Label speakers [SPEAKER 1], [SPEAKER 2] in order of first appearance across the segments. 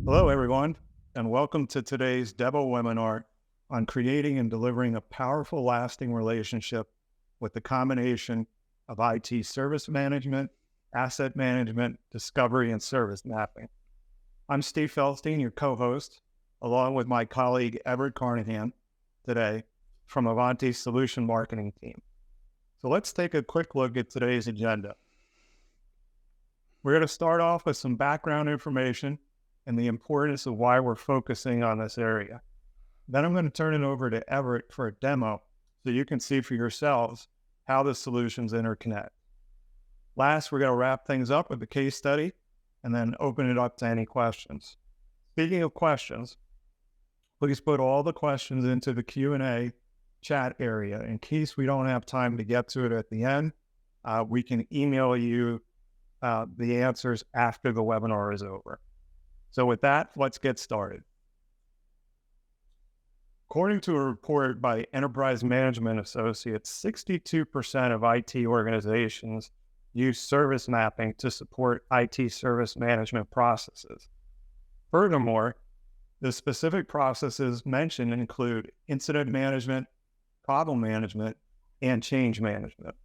[SPEAKER 1] Hello, everyone, and welcome to today's Demo webinar on creating and delivering a powerful, lasting relationship with the combination of IT service management, asset management, discovery, and service mapping. I'm Steve Feldstein, your co-host, along with my colleague Everett Carnahan today from Avanti's Solution Marketing team. So let's take a quick look at today's agenda. We're going to start off with some background information and the importance of why we're focusing on this area. Then I'm going to turn it over to Everett for a demo so you can see for yourselves how the solutions interconnect. Last, we're going to wrap things up with a case study and then open it up to any questions. Speaking of questions, please put all the questions into the Q&A chat area. In case we don't have time to get to it at the end, we can email you the answers after the webinar is over. So with that, let's get started. According to a report by Enterprise Management Associates, 62% of IT organizations use service mapping to support IT service management processes. Furthermore, the specific processes mentioned include incident management, problem management, and change management.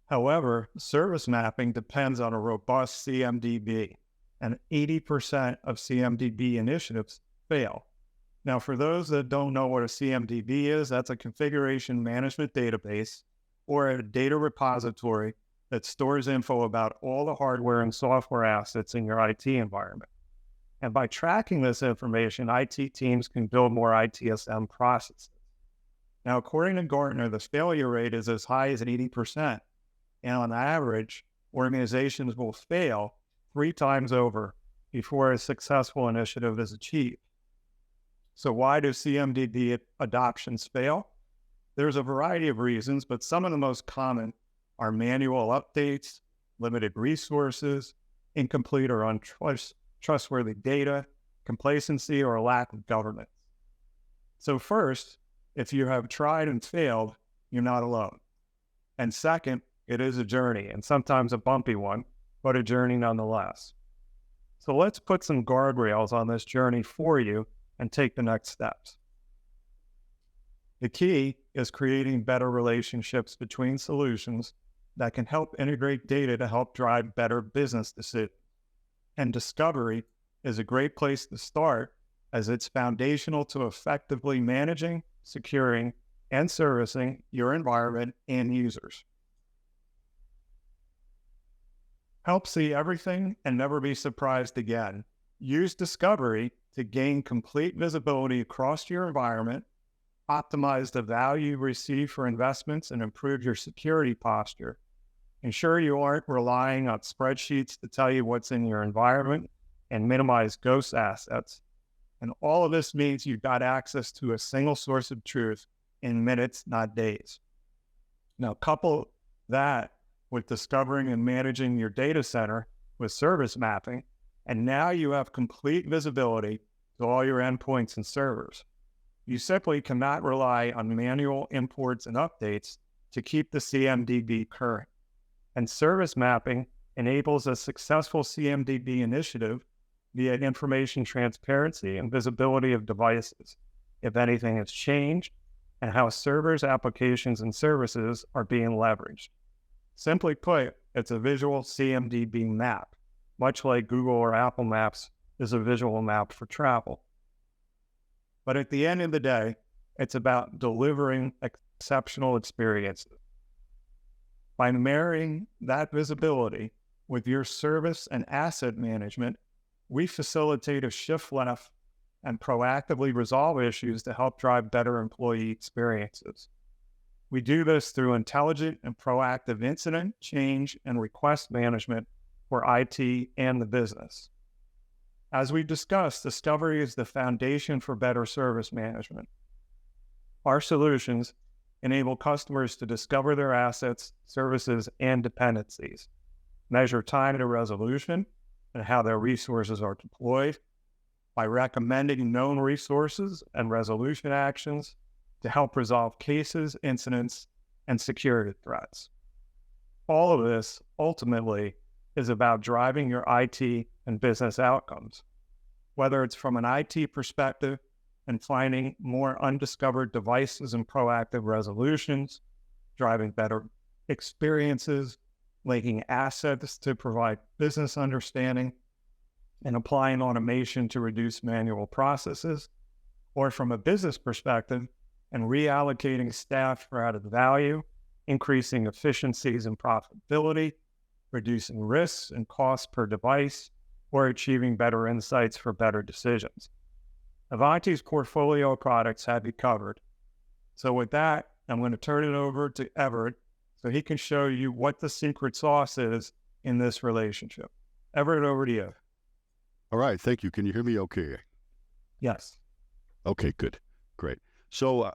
[SPEAKER 1] However, service mapping depends on a robust CMDB, and 80% of CMDB initiatives fail. Now, for those that don't know what a CMDB is, that's a configuration management database or a data repository that stores info about all the hardware and software assets in your IT environment. And by tracking this information, IT teams can build more ITSM processes. Now, according to Gartner, the failure rate is as high as 80%. And on average, organizations will fail 3 times over before a successful initiative is achieved. So why do CMDB adoptions fail? There's a variety of reasons, but some of the most common are manual updates, limited resources, incomplete or untrustworthy data, complacency, or a lack of governance. So first, if you have tried and failed, you're not alone. And second, it is a journey, and sometimes a bumpy one, but a journey nonetheless. So let's put some guardrails on this journey for you and take the next steps. The key is creating better relationships between solutions that can help integrate data to help drive better business decisions. And discovery is a great place to start as it's foundational to effectively managing, securing, and servicing your environment and users. Help see everything and never be surprised again. Use discovery to gain complete visibility across your environment, optimize the value received for investments, and improve your security posture. Ensure you aren't relying on spreadsheets to tell you what's in your environment and minimize ghost assets. And all of this means you've got access to a single source of truth in minutes, not days. Now, couple that with discovering and managing your data center with service mapping, and now you have complete visibility to all your endpoints and servers. You simply cannot rely on manual imports and updates to keep the CMDB current. And service mapping enables a successful CMDB initiative via information transparency and visibility of devices, if anything has changed, and how servers, applications, and services are being leveraged. Simply put, it's a visual CMDB map, much like Google or Apple Maps is a visual map for travel. But at the end of the day, it's about delivering exceptional experiences. By marrying that visibility with your service and asset management, we facilitate a shift left and proactively resolve issues to help drive better employee experiences. We do this through intelligent and proactive incident, change, and request management for IT and the business. As we discussed, discovery is the foundation for better service management. Our solutions enable customers to discover their assets, services, and dependencies, measure time to resolution and how their resources are deployed by recommending known resources and resolution actions to help resolve cases, incidents, and security threats. All of this ultimately is about driving your IT and business outcomes. Whether it's from an IT perspective and finding more undiscovered devices and proactive resolutions, driving better experiences, linking assets to provide business understanding, and applying automation to reduce manual processes, or from a business perspective and reallocating staff for added value, increasing efficiencies and profitability, reducing risks and costs per device, or achieving better insights for better decisions. Avanti's portfolio of products have you covered. So with that, I'm going to turn it over to Everett so he can show you what the secret sauce is in this relationship. Everett, over to you.
[SPEAKER 2] All right, thank you. Can you hear me okay?
[SPEAKER 1] Yes.
[SPEAKER 2] Okay, good. Great. So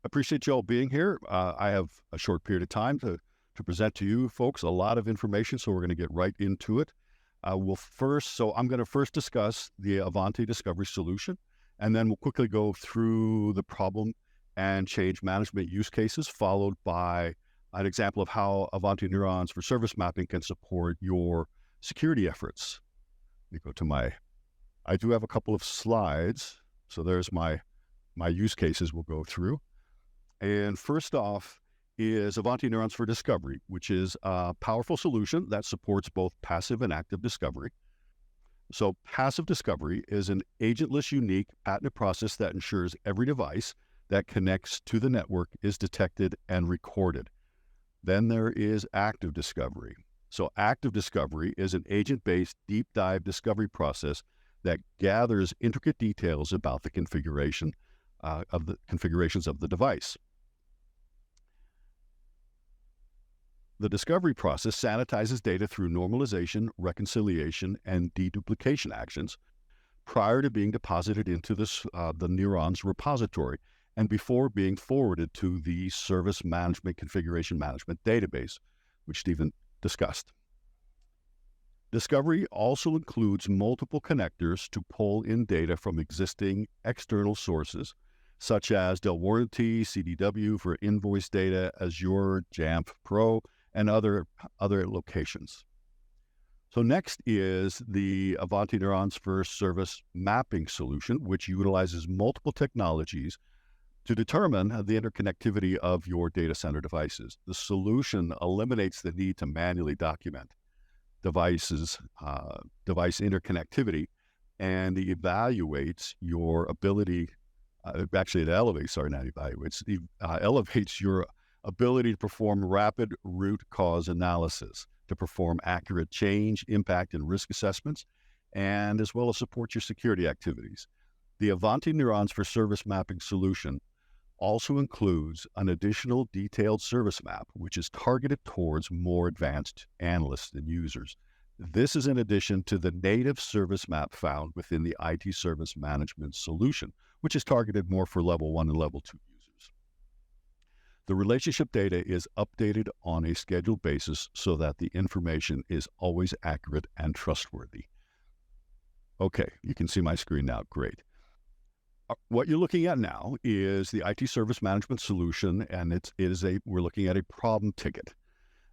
[SPEAKER 2] appreciate you all being here. I have a short period of time to present to you folks a lot of information, so we're going to get right into it. I'm going to first discuss the Avanti Discovery solution, and then we'll quickly go through the problem and change management use cases, followed by an example of how Avanti Neurons for Service Mapping can support your security efforts. Let me go to I do have a couple of slides, so there's my use cases we'll go through. And first off is Avanti Neurons for Discovery, which is a powerful solution that supports both passive and active discovery. So passive discovery is an agentless, unique, patented process that ensures every device that connects to the network is detected and recorded. Then there is active discovery. So active discovery is an agent-based deep dive discovery process that gathers intricate details about the configurations of the device. The discovery process sanitizes data through normalization, reconciliation, and deduplication actions prior to being deposited into the Neurons repository and before being forwarded to the Service Management Configuration Management database, which Steven discussed. Discovery also includes multiple connectors to pull in data from existing external sources, such as Dell Warranty, CDW for invoice data, Azure, Jamf Pro, and other locations. So next is the Avanti Neurons for Service Mapping solution, which utilizes multiple technologies to determine the interconnectivity of your data center devices. The solution eliminates the need to manually document device interconnectivity, and it evaluates your ability, elevates your ability to perform rapid root cause analysis, to perform accurate change, impact, and risk assessments, and as well as support your security activities. The Avanti Neurons for Service Mapping solution also includes an additional detailed service map, which is targeted towards more advanced analysts and users. This is in addition to the native service map found within the IT Service Management solution, which is targeted more for level 1 and level 2 users. The relationship data is updated on a scheduled basis so that the information is always accurate and trustworthy. Okay, you can see my screen now. Great. What you're looking at now is the IT Service Management solution, and we're looking at a problem ticket,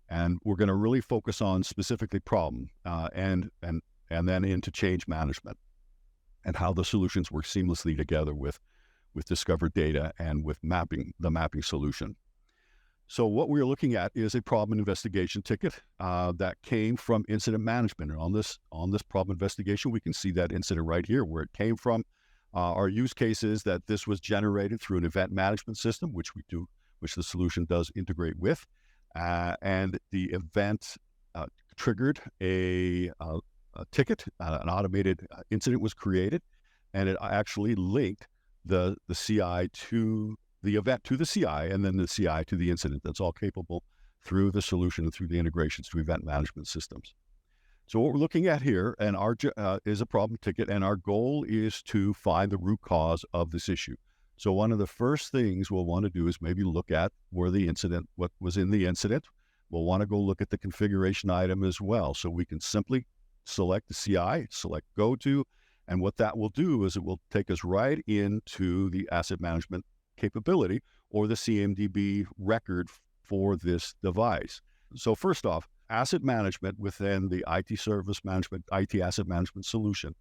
[SPEAKER 2] and we're going to really focus on specifically problem and then into change management and how the solutions work seamlessly together with discovered data and with the mapping solution. So what we're looking at is a problem investigation ticket that came from incident management, and on this problem investigation, we can see that incident right here where it came from. Our use case is that this was generated through an event management system, which the solution does integrate with, and the event triggered a ticket. An automated incident was created, and it actually linked the CI to the event to the CI, and then the CI to the incident. That's all capable through the solution and through the integrations to event management systems. So what we're looking at here is a problem ticket, and our goal is to find the root cause of this issue. So one of the first things we'll want to do is maybe look at what was in the incident. We'll want to go look at the configuration item as well. So we can simply select the CI, select go to, and what that will do is it will take us right into the asset management capability or the CMDB record for this device. So first off, asset management within the IT service management, IT asset management solution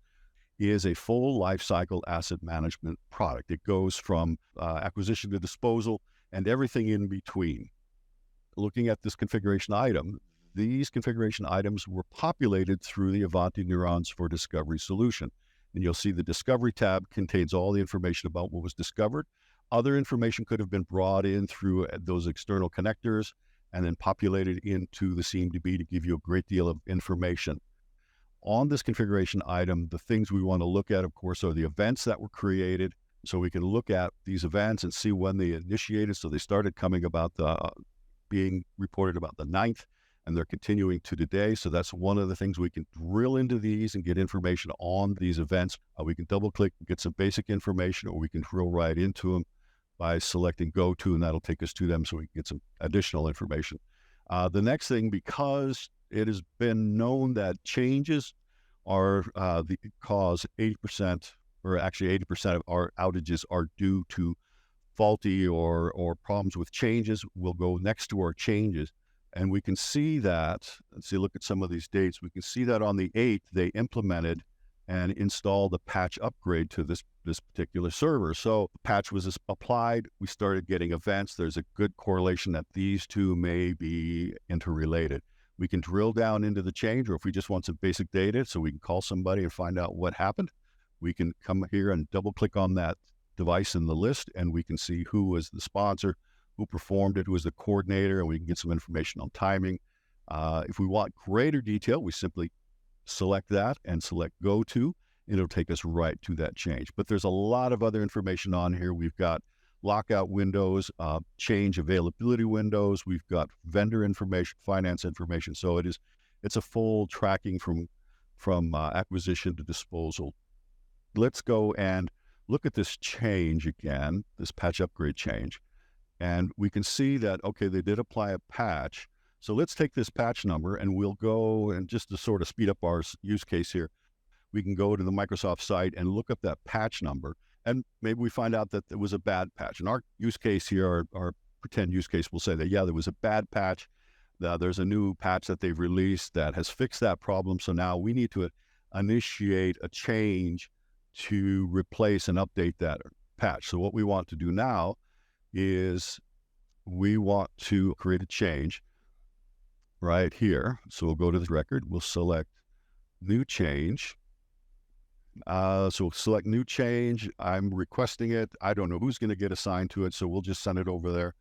[SPEAKER 2] is a full lifecycle asset management product. It goes from acquisition to disposal and everything in between. Looking at this configuration item, these configuration items were populated through the Avanti Neurons for Discovery solution. And you'll see the Discovery tab contains all the information about what was discovered. Other information could have been brought in through those external connectors and then populated into the CMDB to give you a great deal of information. On this configuration item, the things we want to look at, of course, are the events that were created. So we can look at these events and see when they initiated. So they started coming about being reported about the 9th, and they're continuing to today. So that's one of the things we can drill into these and get information on these events. We can double click, get some basic information, or we can drill right into them by selecting go to, and that'll take us to them so we can get some additional information. The next thing, because it has been known that changes are cause 80%, or actually 80% of our outages are due to faulty or problems with changes. We'll go next to our changes, and we can see that, let's see, look at some of these dates. We can see that on the 8th, they implemented and installed a patch upgrade to this particular server. So the patch was applied, we started getting events. There's a good correlation that these two may be interrelated. We can drill down into the change, or if we just want some basic data so we can call somebody and find out what happened, we can come here and double click on that device in the list, and we can see who was the sponsor, who performed it, who was the coordinator, and we can get some information on timing. If we want greater detail, we simply select that and select go to, and it'll take us right to that change. But there's a lot of other information on here. We've got lockout windows, change availability windows. We've got vendor information, finance information. So it's a full tracking from acquisition to disposal. Let's go and look at this change again, this patch upgrade change. And we can see that, okay, they did apply a patch. So let's take this patch number, and we'll go, and just to sort of speed up our use case here, we can go to the Microsoft site and look up that patch number. And maybe we find out that it was a bad patch. In our use case here, our pretend use case, will say that, yeah, there was a bad patch. There's a new patch that they've released that has fixed that problem. So now we need to initiate a change to replace and update that patch. So what we want to do now is we want to create a change right here. So we'll go to the record, we'll select new change. So we'll select new change. I'm requesting it. I don't know who's going to get assigned to it, so we'll just send it over there.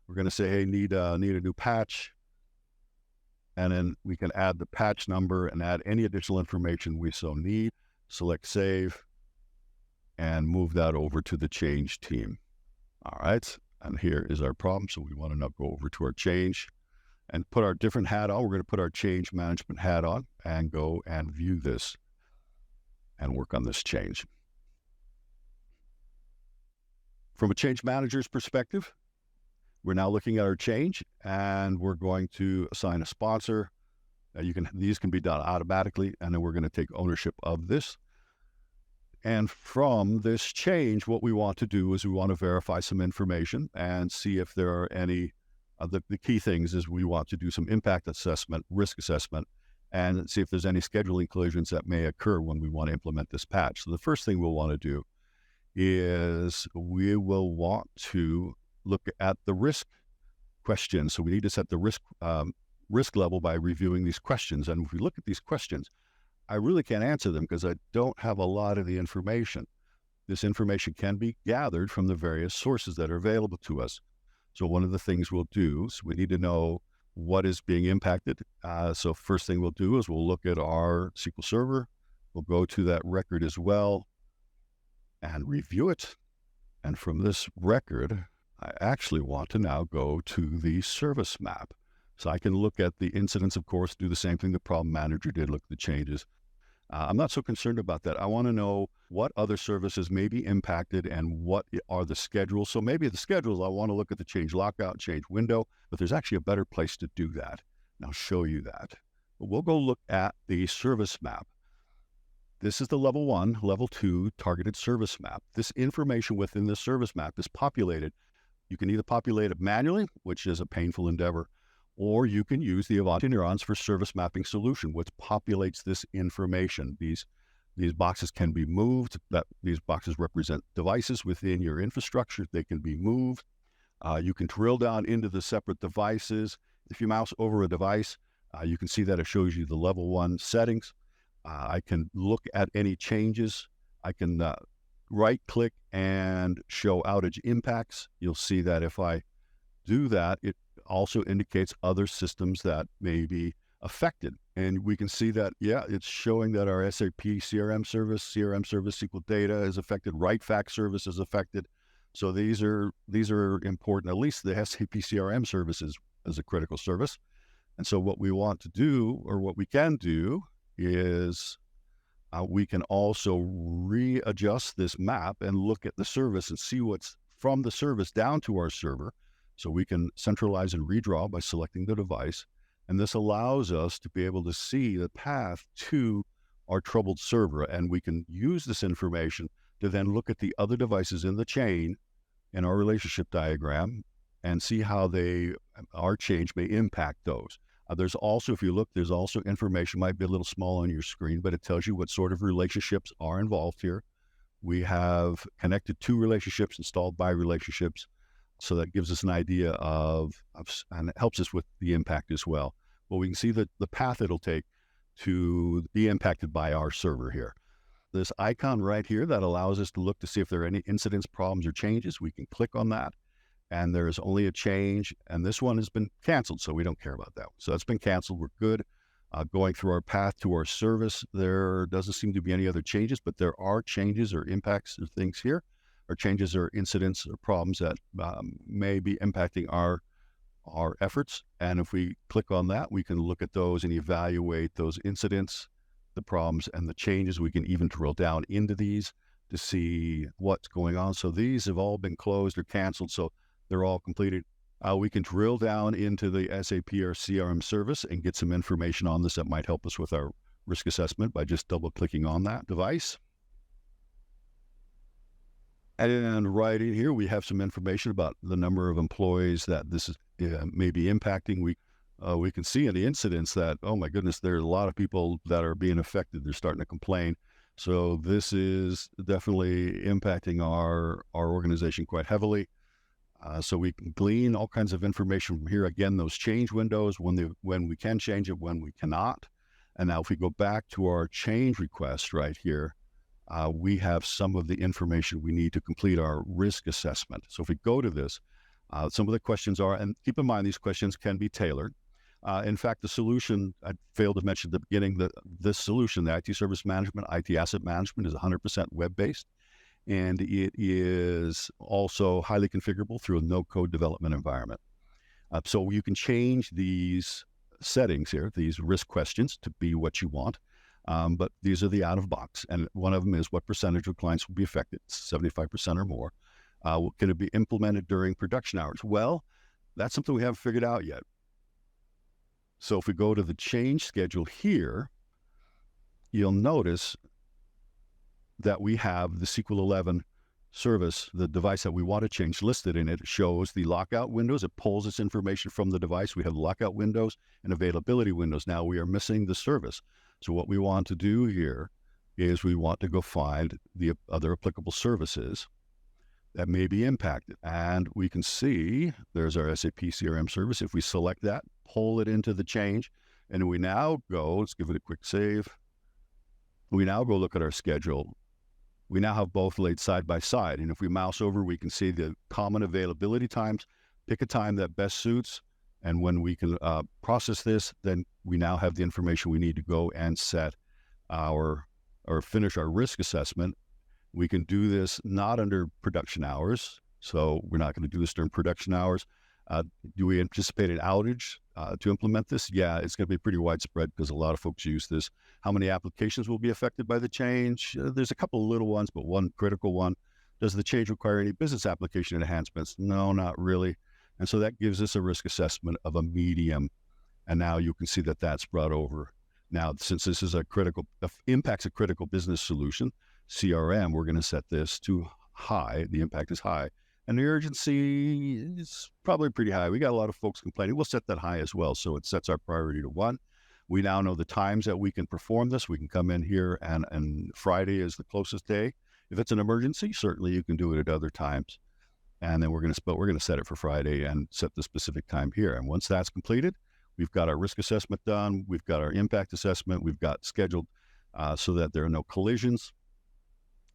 [SPEAKER 2] We're going to say, hey, need a new patch. And then we can add the patch number and add any additional information we so need. Select save and move that over to the change team. All right, and here is our problem. So we want to now go over to our change and put our different hat on. We're going to put our change management hat on and go and view this and work on this change. From a change manager's perspective, we're now looking at our change, and we're going to assign a sponsor. These can be done automatically, and then we're going to take ownership of this. And from this change, what we want to do is we want to verify some information and see if there are any, the key things is we want to do some impact assessment, risk assessment, and see if there's any scheduling collisions that may occur when we want to implement this patch. So the first thing we'll want to do is we will want to look at the risk questions. So we need to set the risk level by reviewing these questions. And if we look at these questions, I really can't answer them because I don't have a lot of the information. This information can be gathered from the various sources that are available to us. So one of the things we'll do is we need to know what is being impacted. So first thing we'll do is we'll look at our SQL Server. We'll go to that record as well and review it. And from this record, I actually want to now go to the service map. So I can look at the incidents, of course, do the same thing the problem manager did, look at the changes. I'm not so concerned about that. I want to know what other services may be impacted and what are the schedules. So maybe the schedules, I want to look at the change lockout, change window, but there's actually a better place to do that. And I'll show you that. But we'll go look at the service map. This is the level 1, level 2 targeted service map. This information within the service map is populated. You can either populate it manually, which is a painful endeavor, Or you can use the Avanti neurons for service mapping solution, which populates this information. These boxes can be moved. These boxes represent devices within your infrastructure. They can be moved. You can drill down into the separate devices. If you mouse over a device, you can see that it shows you the level 1 settings. I can look at any changes. I can right-click and show outage impacts. You'll see that if I do that, it also indicates other systems that may be affected. And we can see that, it's showing that our SAP CRM service SQL data is affected, WriteFact service is affected. So these are important. At least the SAP CRM service is a critical service. And so what we want to do, or what we can do, is we can also readjust this map and look at the service and see what's from the service down to our server. So we can centralize and redraw by selecting the device. And this allows us to be able to see the path to our troubled server. And we can use this information to then look at the other devices in the chain in our relationship diagram and see how our change may impact those. There's also, if you look, there's also information, might be a little small on your screen, but it tells you what sort of relationships are involved here. We have connected 2 relationships, installed by relationships. So that gives us an idea and it helps us with the impact as well. Well, we can see the path it'll take to be impacted by our server here. This icon right here that allows us to look to see if there are any incidents, problems, or changes. We can click on that, and there is only a change, and this one has been canceled, so we don't care about that. So that's been canceled. We're good. Going through our path to our service, there doesn't seem to be any other changes, but there are changes or impacts or things here, or changes or incidents or problems that may be impacting our efforts. And if we click on that, we can look at those and evaluate those incidents, the problems, and the changes. We can even drill down into these to see what's going on. So these have all been closed or canceled, so they're all completed. We can drill down into the SAP or CRM service and get some information on this that might help us with our risk assessment by just double-clicking on that device. And right in here, we have some information about the number of employees that this is may be impacting. We can see in the incidents that, oh my goodness, there are a lot of people that are being affected. They're starting to complain. So this is definitely impacting our organization quite heavily. So we can glean all kinds of information from here. Again, those change windows, when we can change it, when we cannot. And now if we go back to our change request right here, we have some of the information we need to complete our risk assessment. So if we go to this, some of the questions are, and keep in mind, these questions can be tailored. In fact, the solution, I failed to mention at the beginning, that this solution, the IT Service Management, IT Asset Management, is 100% web-based. And it is also highly configurable through a no-code development environment. So you can change these settings here, these risk questions, to be what you want. But these are the out-of-box. And one of them is, what percentage of clients will be affected? 75% or more. Can it be implemented during production hours? Well, that's something we haven't figured out yet. So if we go to the change schedule here, you'll notice that we have the SQL 11 service, the device that we want to change, listed in it. It shows the lockout windows. It pulls this information from the device. We have lockout windows and availability windows. Now we are missing the service. So what we want to do here is we want to go find the other applicable services that may be impacted. And we can see there's our SAP CRM service. If we select that, pull it into the change, and we now go, let's give it a quick save. We now go look at our schedule. We now have both laid side by side. And if we mouse over, we can see the common availability times, pick a time that best suits. And when we can process this, then we now have the information we need to go and set or finish our risk assessment. We can do this not under production hours. So we're not going to do this during production hours. Do we anticipate an outage to implement this? Yeah, it's going to be pretty widespread because a lot of folks use this. How many applications will be affected by the change? There's a couple of little ones, but one critical one. Does the change require any business application enhancements? No, not really. And so that gives us a risk assessment of a medium. And now you can see that that's brought over. Now, since this is impacts a critical business solution, CRM, we're going to set this to high. The impact is high. And the urgency is probably pretty high. We got a lot of folks complaining. We'll set that high as well. So it sets our priority to 1. We now know the times that we can perform this. We can come in here and Friday is the closest day. If it's an emergency, certainly you can do it at other times. And then we're going to set it for Friday and set the specific time here. And once that's completed, we've got our risk assessment done. We've got our impact assessment. We've got scheduled so that there are no collisions.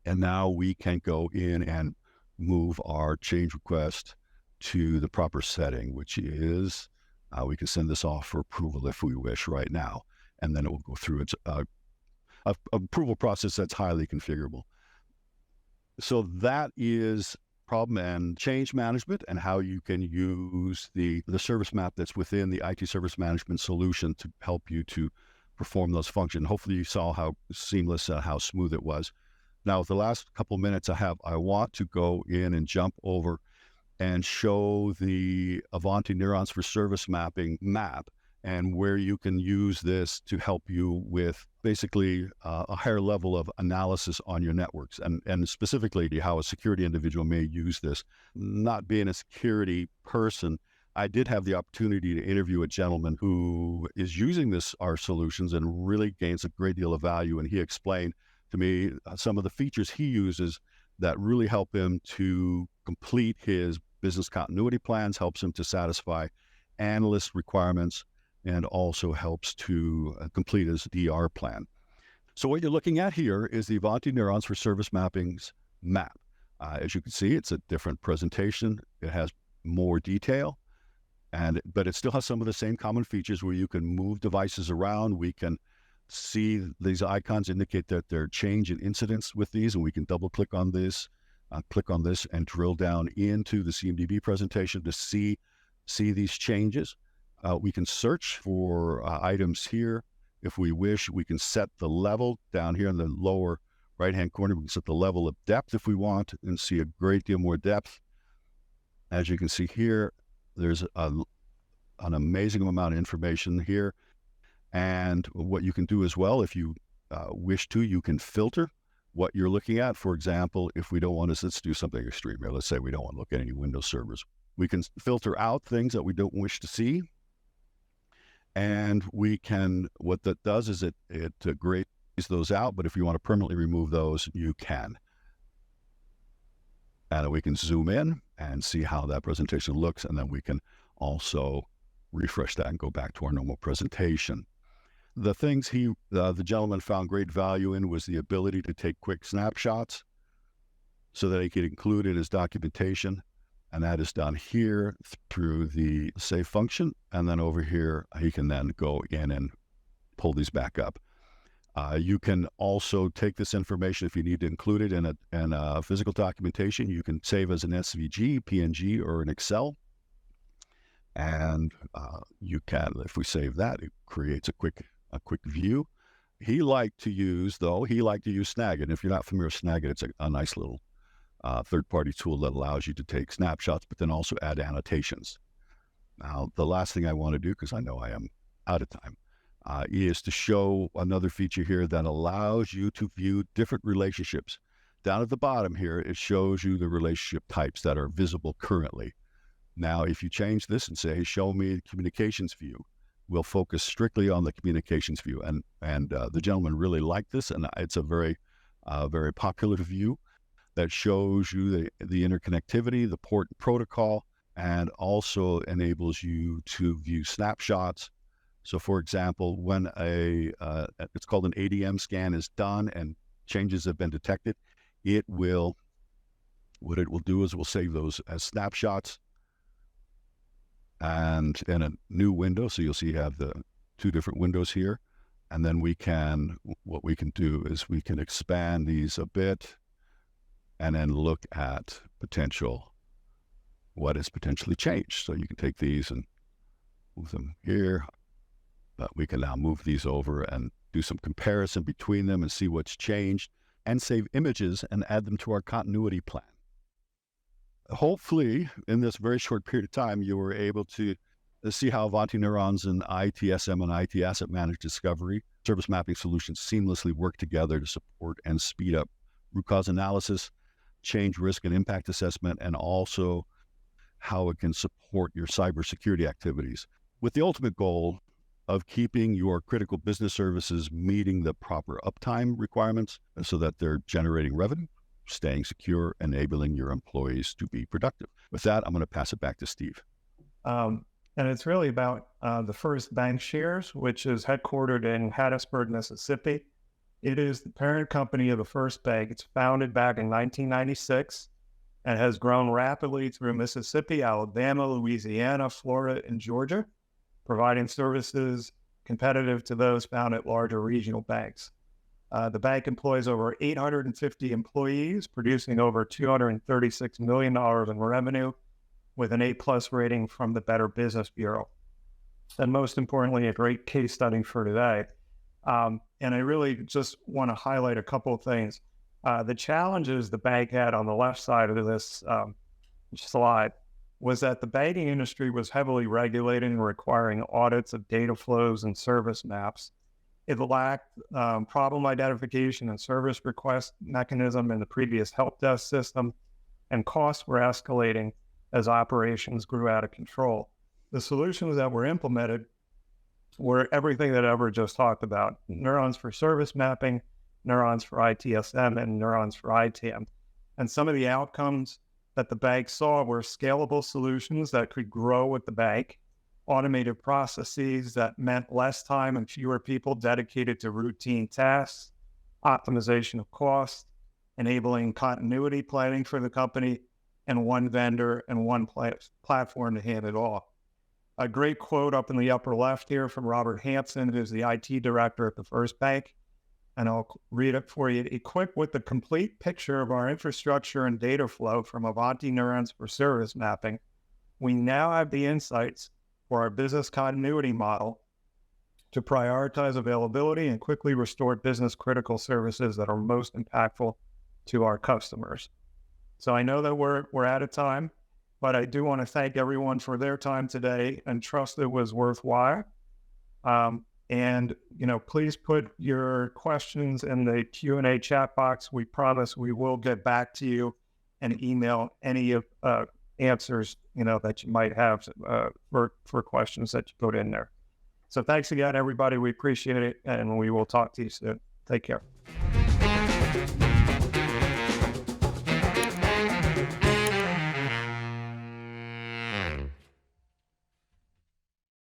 [SPEAKER 2] And now we can go in and move our change request to the proper setting, which is we can send this off for approval if we wish right now. And then it will go through its approval process that's highly configurable. So that is problem and change management and how you can use the service map that's within the IT service management solution to help you to perform those functions. Hopefully you saw how seamless, how smooth it was. Now, with the last couple minutes I want to go in and jump over and show the Avanti Neurons for Service Mapping map and where you can use this to help you with basically a higher level of analysis on your networks and specifically how a security individual may use this. Not being a security person, I did have the opportunity to interview a gentleman who is using our solutions and really gains a great deal of value. And he explained to me some of the features he uses that really help him to complete his business continuity plans, helps him to satisfy analyst requirements, and also helps to complete his DR plan. So what you're looking at here is the Avanti Neurons for Service Mapping's map. As you can see, it's a different presentation. It has more detail, but it still has some of the same common features where you can move devices around. We can see these icons indicate that there are change in incidents with these, and we can double click on this, and drill down into the CMDB presentation to see these changes. We can search for items here. If we wish, we can set the level down here in the lower right-hand corner. We can set the level of depth if we want and see a great deal more depth. As you can see here, there's an amazing amount of information here. And what you can do as well, if you wish to, you can filter what you're looking at. For example, if we don't want to, let's do something extreme here. Let's say we don't want to look at any Windows servers. We can filter out things that we don't wish to see. And what that does is it grades those out, but if you want to permanently remove those, you can. And we can zoom in and see how that presentation looks, and then we can also refresh that and go back to our normal presentation. The things the gentleman found great value in was the ability to take quick snapshots so that he could include it in his documentation. And that is done here through the save function. And then over here, he can then go in and pull these back up. You can also take this information if you need to include it in a physical documentation. You can save as an SVG, PNG, or an Excel. And you can, if we save that, it creates a quick view. He liked to use Snagit. If you're not familiar with Snagit, it's a nice little third-party tool that allows you to take snapshots, but then also add annotations. Now, the last thing I want to do, because I know I am out of time, is to show another feature here that allows you to view different relationships. Down at the bottom here, it shows you the relationship types that are visible currently. Now, if you change this and say, show me the communications view, we'll focus strictly on the communications view. And the gentleman really liked this, and it's a very popular view that shows you the interconnectivity, the port protocol, and also enables you to view snapshots. So for example, when it's called an ADM scan is done and changes have been detected, what it will do is we'll save those as snapshots and in a new window. So you'll see you have the two different windows here. And then what we can do is we can expand these a bit and then look at what has potentially changed. So you can take these and move them here, but we can now move these over and do some comparison between them and see what's changed and save images and add them to our continuity plan. Hopefully, in this very short period of time, you were able to see how Avanti Neurons and ITSM and IT Asset Managed Discovery service mapping solutions seamlessly work together to support and speed up root cause analysis, change risk and impact assessment, and also how it can support your cybersecurity activities, with the ultimate goal of keeping your critical business services meeting the proper uptime requirements so that they're generating revenue, staying secure, enabling your employees to be productive. With that, I'm going to pass it back to Steve.
[SPEAKER 1] And it's really about the First Bancshares, which is headquartered in Hattiesburg, Mississippi. It is the parent company of the First Bank. It's founded back in 1996 and has grown rapidly through Mississippi, Alabama, Louisiana, Florida, and Georgia, providing services competitive to those found at larger regional banks. The bank employs over 850 employees, producing over $236 million in revenue, with an A+ rating from the Better Business Bureau. And most importantly, a great case study for today. And I really just want to highlight a couple of things. The challenges the bank had on the left side of this slide was that the banking industry was heavily regulated and requiring audits of data flows and service maps. It lacked problem identification and service request mechanism in the previous help desk system, and costs were escalating as operations grew out of control. The solutions that were implemented were everything that Everett just talked about: neurons for service mapping, neurons for ITSM, and neurons for ITAM. And some of the outcomes that the bank saw were scalable solutions that could grow with the bank, automated processes that meant less time and fewer people dedicated to routine tasks, optimization of cost, enabling continuity planning for the company, and one vendor and one platform to handle it all. A great quote up in the upper left here from Robert Hansen, who's the IT director at the First Bank, and I'll read it for you. Equipped with the complete picture of our infrastructure and data flow from Avanti Neurons for service mapping, we now have the insights for our business continuity model to prioritize availability and quickly restore business critical services that are most impactful to our customers. So I know that we're out of time, but I do want to thank everyone for their time today and trust it was worthwhile. And, please put your questions in the Q&A chat box. We promise we will get back to you and email any of answers, that you might have for questions that you put in there. So thanks again, everybody. We appreciate it, and we will talk to you soon. Take care.